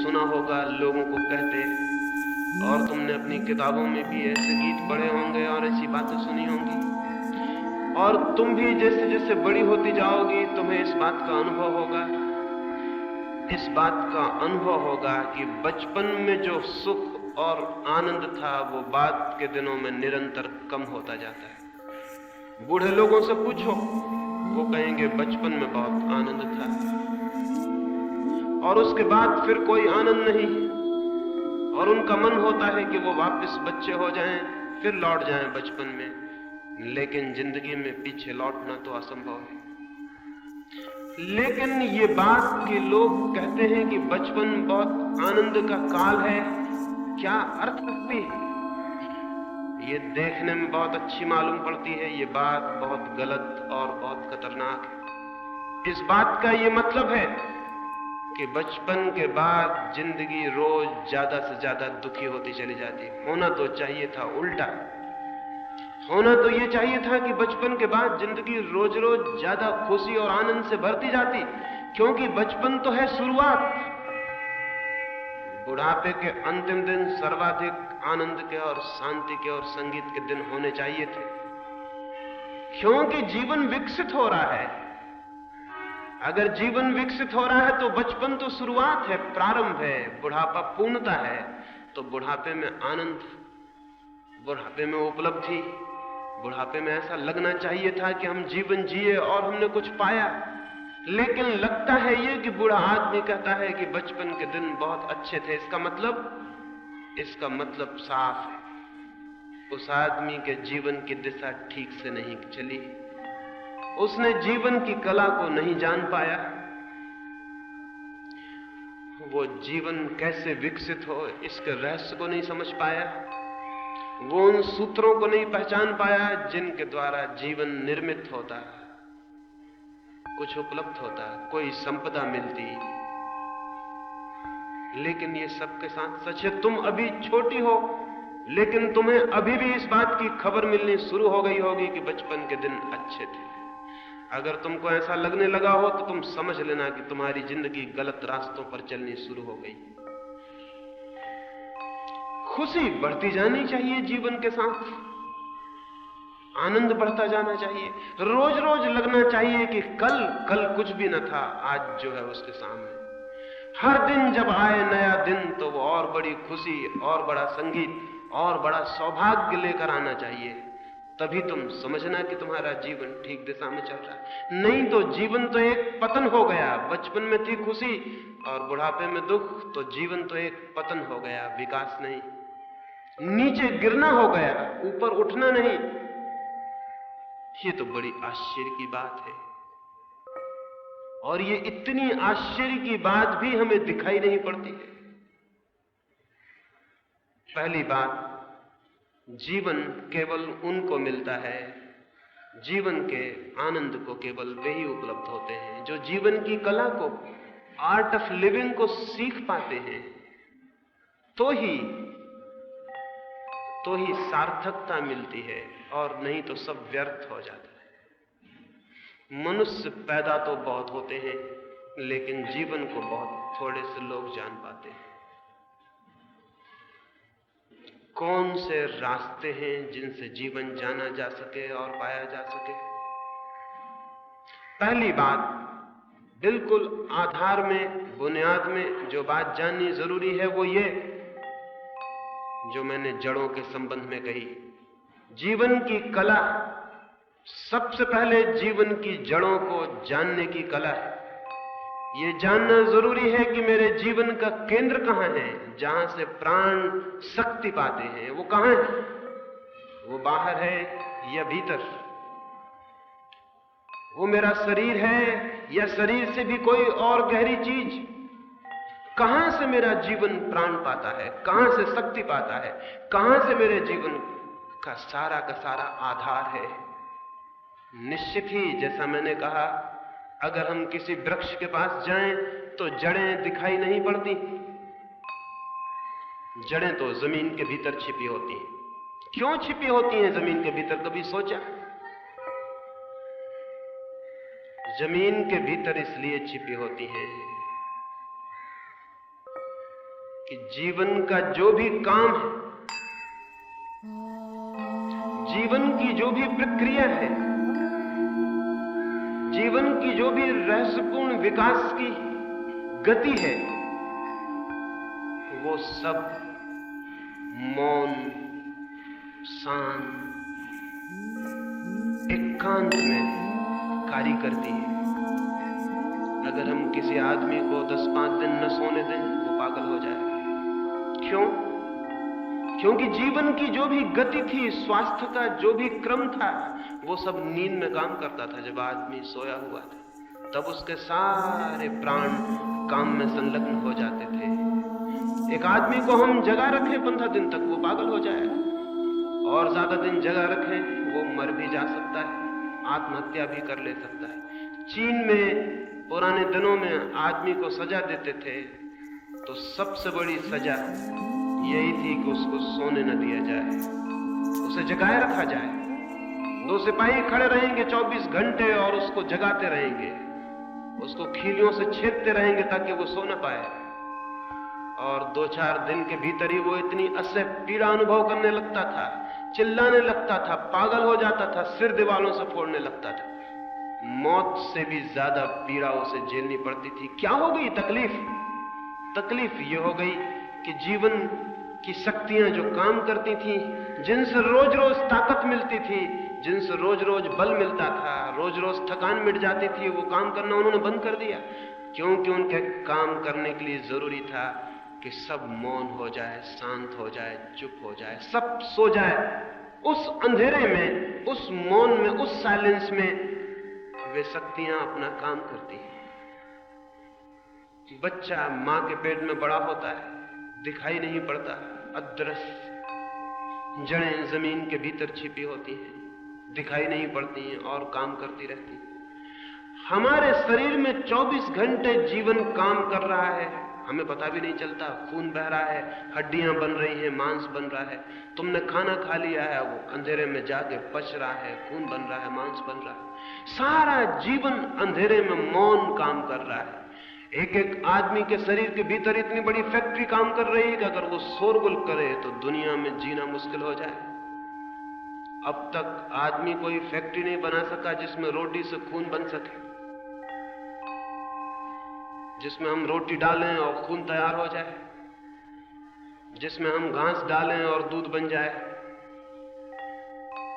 सुना होगा लोगों को कहते, और तुमने अपनी किताबों में भी ऐसे गीत पढ़े होंगे और ऐसी बातें सुनी होंगी। और तुम भी जैसे जैसे बड़ी होती जाओगी तुम्हें इस बात का अनुभव होगा, इस बात का अनुभव होगा कि बचपन में जो सुख और आनंद था वो बाद के दिनों में निरंतर कम होता जाता है। बूढ़े लोगों से पूछो, वो कहेंगे बचपन में बहुत आनंद था, और उसके बाद फिर कोई आनंद नहीं, और उनका मन होता है कि वो वापस बच्चे हो जाएं, फिर लौट जाएं बचपन में। लेकिन जिंदगी में पीछे लौटना तो असंभव है। लेकिन ये बात कि लोग कहते हैं कि बचपन बहुत आनंद का काल है, क्या अर्थ रखती है? ये देखने में बहुत अच्छी मालूम पड़ती है, ये बात बहुत गलत और बहुत खतरनाक है। इस बात का ये मतलब है कि बचपन के बाद जिंदगी रोज ज्यादा से ज्यादा दुखी होती चली जाती। होना तो चाहिए था उल्टा, होना तो ये चाहिए था कि बचपन के बाद जिंदगी रोज रोज ज्यादा खुशी और आनंद से भरती जाती, क्योंकि बचपन तो है शुरुआत। बुढ़ापे के अंतिम दिन सर्वाधिक आनंद के और शांति के और संगीत के दिन होने चाहिए थे, क्योंकि जीवन विकसित हो रहा है। अगर जीवन विकसित हो रहा है तो बचपन तो शुरुआत है, प्रारंभ है, बुढ़ापा पूर्णता है। तो बुढ़ापे में आनंद, बुढ़ापे में उपलब्धि, बुढ़ापे में ऐसा लगना चाहिए था कि हम जीवन जिए और हमने कुछ पाया। लेकिन लगता है ये कि बूढ़ा आदमी कहता है कि बचपन के दिन बहुत अच्छे थे। इसका मतलब साफ है, उस आदमी के जीवन की दिशा ठीक से नहीं चली, उसने जीवन की कला को नहीं जान पाया, वो जीवन कैसे विकसित हो इसके रहस्य को नहीं समझ पाया, वो उन सूत्रों को नहीं पहचान पाया जिनके द्वारा जीवन निर्मित होता, कुछ उपलब्ध होता, कोई संपदा मिलती। लेकिन ये सबके साथ सच है, तुम अभी छोटी हो लेकिन तुम्हें अभी भी इस बात की खबर मिलनी शुरू हो गई होगी कि बचपन के दिन अच्छे थे। अगर तुमको ऐसा लगने लगा हो तो तुम समझ लेना कि तुम्हारी जिंदगी गलत रास्तों पर चलनी शुरू हो गई। खुशी बढ़ती जानी चाहिए, जीवन के साथ आनंद बढ़ता जाना चाहिए। रोज रोज लगना चाहिए कि कल कुछ भी न था, आज जो है उसके सामने। हर दिन जब आए नया दिन तो वो और बड़ी खुशी और बड़ा संगीत और बड़ा सौभाग्य लेकर आना चाहिए। तभी तुम समझना कि तुम्हारा जीवन ठीक दिशा में चल रहा है। नहीं तो जीवन तो एक पतन हो गया। बचपन में थी खुशी और बुढ़ापे में दुख, तो जीवन तो एक पतन हो गया, विकास नहीं, नीचे गिरना हो गया, ऊपर उठना नहीं। ये तो बड़ी आश्चर्य की बात है, और ये इतनी आश्चर्य की बात भी हमें दिखाई नहीं पड़ती है। पहली बात, जीवन केवल उनको मिलता है, जीवन के आनंद को केवल वे ही उपलब्ध होते हैं जो जीवन की कला को, आर्ट ऑफ लिविंग को सीख पाते हैं। तो ही सार्थकता मिलती है, और नहीं तो सब व्यर्थ हो जाता है। मनुष्य पैदा तो बहुत होते हैं लेकिन जीवन को बहुत थोड़े से लोग जान पाते हैं। कौन से रास्ते हैं जिनसे जीवन जाना जा सके और पाया जा सके? पहली बात, बिल्कुल आधार में, बुनियाद में जो बात जाननी जरूरी है वो ये जो मैंने जड़ों के संबंध में कही। जीवन की कला, सबसे पहले जीवन की जड़ों को जानने की कला है। ये जानना जरूरी है कि मेरे जीवन का केंद्र कहां है, जहां से प्राण शक्ति पाते हैं। वो कहां है? वो बाहर है या भीतर? वो मेरा शरीर है या शरीर से भी कोई और गहरी चीज? कहां से मेरा जीवन प्राण पाता है, कहां से शक्ति पाता है, कहां से मेरे जीवन का सारा आधार है? निश्चित ही, जैसा मैंने कहा, अगर हम किसी वृक्ष के पास जाएं तो जड़ें दिखाई नहीं पड़ती। जड़ें तो जमीन के भीतर छिपी होती हैं। क्यों छिपी होती हैं जमीन के भीतर, कभी सोचा? जमीन के भीतर इसलिए छिपी होती हैं कि जीवन का जो भी काम है, जीवन की जो भी प्रक्रिया है, जीवन की जो भी रहस्यपूर्ण विकास की गति है, वो सब मौन, शांत, एकांत में कार्य करती है। अगर हम किसी आदमी को 10-5 दिन न सोने दें, वो पागल हो जाएगा। क्यों? क्योंकि जीवन की जो भी गति थी, स्वास्थ्य का जो भी क्रम था, वो सब नींद में काम करता था। जब आदमी सोया हुआ था, तब उसके सारे प्राण काम में संलग्न हो जाते थे। एक आदमी को हम जगा रखें 15 दिन तक, वो पागल हो जाएगा। और ज्यादा दिन जगा रखें, वो मर भी जा सकता है, आत्महत्या भी कर ले सकता है। चीन में पुराने दिनों में आदमी को सजा देते थे, तो सबसे बड़ी सजा यही थी कि उसको सोने न दिया जाए, उसे जगाए रखा जाए। 2 सिपाही खड़े रहेंगे 24 घंटे और उसको जगाते रहेंगे, उसको खीलियों से छेदते रहेंगे ताकि वो सो न पाए। और 2-4 दिन के भीतर ही वो इतनी असह्य पीड़ा अनुभव करने लगता था, चिल्लाने लगता था, पागल हो जाता था, सिर दीवारों से फोड़ने लगता था। मौत से भी ज्यादा पीड़ा उसे झेलनी पड़ती थी। क्या हो गई तकलीफ? तकलीफ ये हो गई कि जीवन की शक्तियां जो काम करती थी, जिनसे रोज रोज ताकत मिलती थी, जिनसे रोज रोज बल मिलता था, रोज रोज थकान मिट जाती थी, वो काम करना उन्होंने बंद कर दिया। क्योंकि उनके काम करने के लिए जरूरी था कि सब मौन हो जाए, शांत हो जाए, चुप हो जाए, सब सो जाए। उस अंधेरे में, उस मौन में, उस साइलेंस में वे शक्तियां अपना काम करती हैं। बच्चा मां के पेट में बड़ा होता है, दिखाई नहीं पड़ता, अदृश्य जड़ें जमीन के भीतर छिपी होती हैं, दिखाई नहीं पड़ती हैं और काम करती रहती हैं। हमारे शरीर में 24 घंटे जीवन काम कर रहा है, हमें पता भी नहीं चलता। खून बह रहा है, हड्डियां बन रही हैं, मांस बन रहा है। तुमने खाना खा लिया है, वो अंधेरे में जाके पच रहा है, खून बन रहा है, मांस बन रहा है। सारा जीवन अंधेरे में मौन काम कर रहा है। एक एक आदमी के शरीर के भीतर इतनी बड़ी फैक्ट्री काम कर रही है कि अगर वो शोरगुल करे तो दुनिया में जीना मुश्किल हो जाए। अब तक आदमी कोई फैक्ट्री नहीं बना सका जिसमें रोटी से खून बन सके, जिसमें हम रोटी डालें और खून तैयार हो जाए, जिसमें हम घास डालें और दूध बन जाए,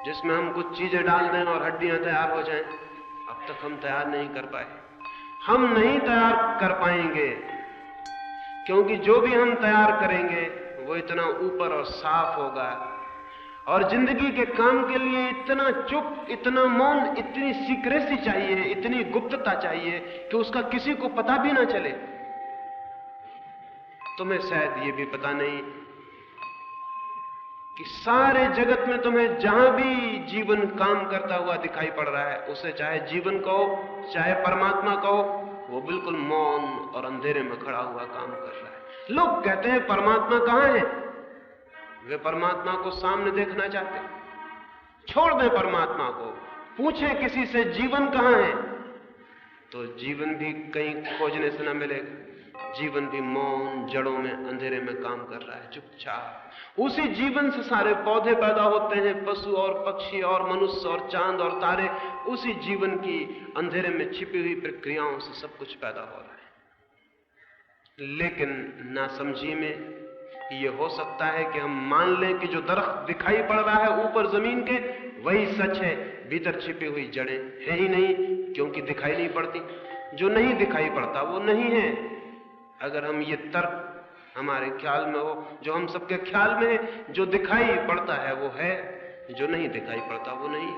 जिसमें हम कुछ चीजें डाल दें और हड्डियां तैयार हो जाएं। अब तक हम तैयार नहीं कर पाए। हम नहीं तैयार कर पाएंगे, क्योंकि जो भी हम तैयार करेंगे वो इतना ऊपर और साफ होगा। और जिंदगी के काम के लिए इतना चुप, इतना मौन, इतनी सीक्रेसी चाहिए, इतनी गुप्तता चाहिए कि उसका किसी को पता भी ना चले। तुम्हें शायद ये भी पता नहीं कि सारे जगत में तुम्हें जहां भी जीवन काम करता हुआ दिखाई पड़ रहा है, उसे चाहे जीवन कहो, चाहे परमात्मा कहो, वो बिल्कुल मौन और अंधेरे में खड़ा हुआ काम कर रहा है। लोग कहते हैं परमात्मा कहां है? वे परमात्मा को सामने देखना चाहते हैं। छोड़ दें परमात्मा को, पूछें किसी से जीवन कहां है, तो जीवन भी कहीं खोजने से न मिलेगा। जीवन भी मौन, जड़ों में, अंधेरे में काम कर रहा है, चुपचाप। उसी जीवन से सारे पौधे पैदा होते हैं, पशु और पक्षी और मनुष्य और चांद और तारे। उसी जीवन की अंधेरे में छिपी हुई प्रक्रियाओं से सब कुछ पैदा हो रहा है। लेकिन नासमझी में ये हो सकता है कि हम मान लें कि जो दरख्त दिखाई पड़ रहा है ऊपर जमीन के, वही सच है, भीतर छिपी हुई जड़ें है ही नहीं, क्योंकि दिखाई नहीं पड़ती। जो नहीं दिखाई पड़ता वो नहीं है। अगर हम ये तर्क हमारे ख्याल में हो, जो हम सबके ख्याल में है, जो दिखाई पड़ता है वो है, जो नहीं दिखाई पड़ता वो नहीं।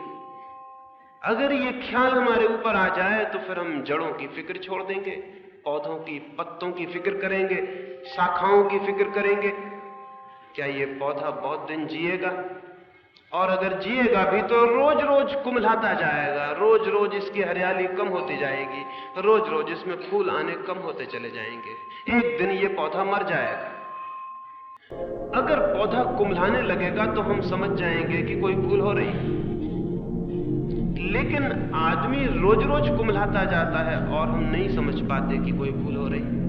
अगर ये ख्याल हमारे ऊपर आ जाए तो फिर हम जड़ों की फिक्र छोड़ देंगे, पौधों की, पत्तों की फिक्र करेंगे, शाखाओं की फिक्र करेंगे। क्या ये पौधा बहुत दिन जिएगा? और अगर जिएगा भी तो रोज रोज कुम्हलाता जाएगा, रोज रोज इसकी हरियाली कम होती जाएगी, रोज रोज इसमें फूल आने कम होते चले जाएंगे। एक दिन ये पौधा मर जाएगा। अगर पौधा कुम्हलाने लगेगा तो हम समझ जाएंगे कि कोई भूल हो रही। लेकिन आदमी रोज रोज कुम्हलाता जाता है और हम नहीं समझ पाते कि कोई भूल हो रही।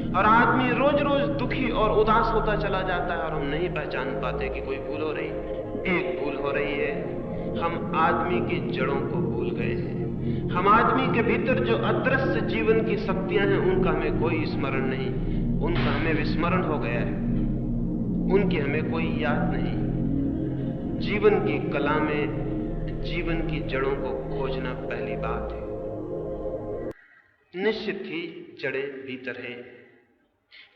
और आदमी रोज रोज दुखी और उदास होता चला जाता है और हम नहीं पहचान पाते कि कोई भूल हो रही है। एक भूल हो रही है, हम आदमी की जड़ों को भूल गए हैं। हम आदमी के भीतर जो अदृश्य जीवन की शक्तियां हैं उनका हमें कोई स्मरण नहीं, उनका हमें विस्मरण हो गया है, उनकी हमें कोई याद नहीं। जीवन की कला में जीवन की जड़ों को खोजना पहली बात है। निश्चित ही जड़ें भीतर हैं,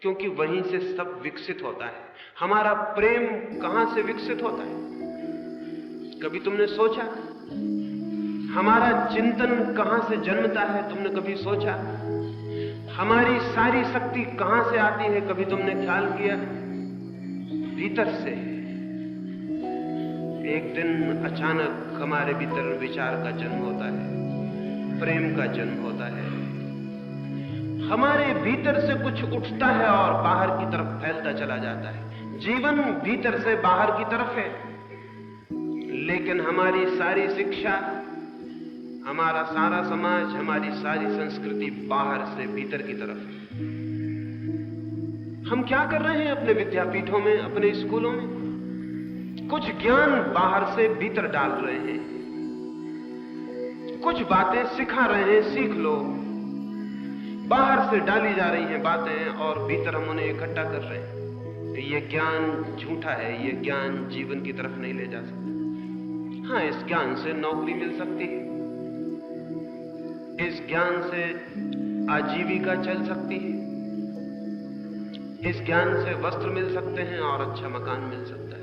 क्योंकि वहीं से सब विकसित होता है। हमारा प्रेम कहां से विकसित होता है? कभी तुमने सोचा? हमारा चिंतन कहां से जन्मता है? तुमने कभी सोचा? हमारी सारी शक्ति कहां से आती है? कभी तुमने ख्याल किया? भीतर से। एक दिन अचानक हमारे भीतर विचार का जन्म होता है, प्रेम का जन्म होता है। हमारे भीतर से कुछ उठता है और बाहर की तरफ फैलता चला जाता है। जीवन भीतर से बाहर की तरफ है, लेकिन हमारी सारी शिक्षा, हमारा सारा समाज, हमारी सारी संस्कृति बाहर से भीतर की तरफ है। हम क्या कर रहे हैं अपने विद्यापीठों में, अपने स्कूलों में? कुछ ज्ञान बाहर से भीतर डाल रहे हैं, कुछ बातें सिखा रहे हैं, सीख लो। बाहर से डाली जा रही हैं बातें और भीतर हम उन्हें इकट्ठा कर रहे हैं। ये ज्ञान झूठा है, ये ज्ञान जीवन की तरफ नहीं ले जा सकता। हाँ, इस ज्ञान से नौकरी मिल सकती है, इस ज्ञान से आजीविका चल सकती है, इस ज्ञान से वस्त्र मिल सकते हैं और अच्छा मकान मिल सकता है।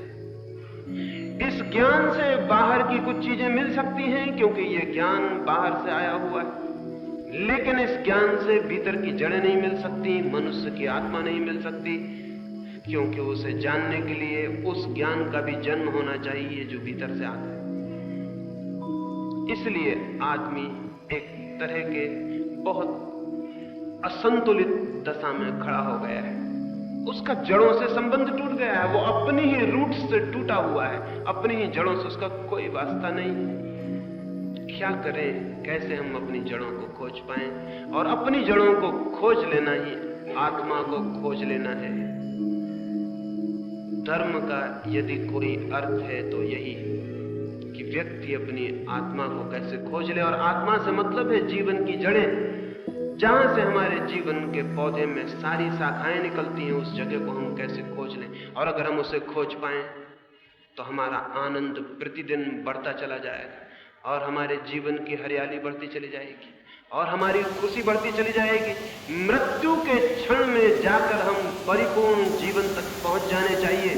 इस ज्ञान से बाहर की कुछ चीजें मिल सकती हैं, क्योंकि यह ज्ञान बाहर से आया हुआ है। लेकिन इस ज्ञान से भीतर की जड़ें नहीं मिल सकती, मनुष्य की आत्मा नहीं मिल सकती, क्योंकि उसे जानने के लिए उस ज्ञान का भी जन्म होना चाहिए जो भीतर से आता है। इसलिए आदमी एक तरह के बहुत असंतुलित दशा में खड़ा हो गया है। उसका जड़ों से संबंध टूट गया है, वो अपनी ही रूट से टूटा हुआ है, अपनी ही जड़ों से उसका कोई वास्ता नहीं। क्या करें? कैसे हम अपनी जड़ों को खोज पाएं? और अपनी जड़ों को खोज लेना ही आत्मा को खोज लेना है। धर्म का यदि कोई अर्थ है तो यही कि व्यक्ति अपनी आत्मा को कैसे खोज ले। और आत्मा से मतलब है जीवन की जड़ें, जहां से हमारे जीवन के पौधे में सारी शाखाएं निकलती हैं, उस जगह को हम कैसे खोज लें। और अगर हम उसे खोज पाएं तो हमारा आनंद प्रतिदिन बढ़ता चला जाएगा और हमारे जीवन की हरियाली बढ़ती चली जाएगी और हमारी खुशी बढ़ती चली जाएगी। मृत्यु के क्षण में जाकर हम परिपूर्ण जीवन तक पहुंच जाने चाहिए।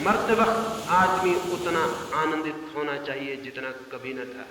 मरते वक्त आदमी उतना आनंदित होना चाहिए जितना कभी न था।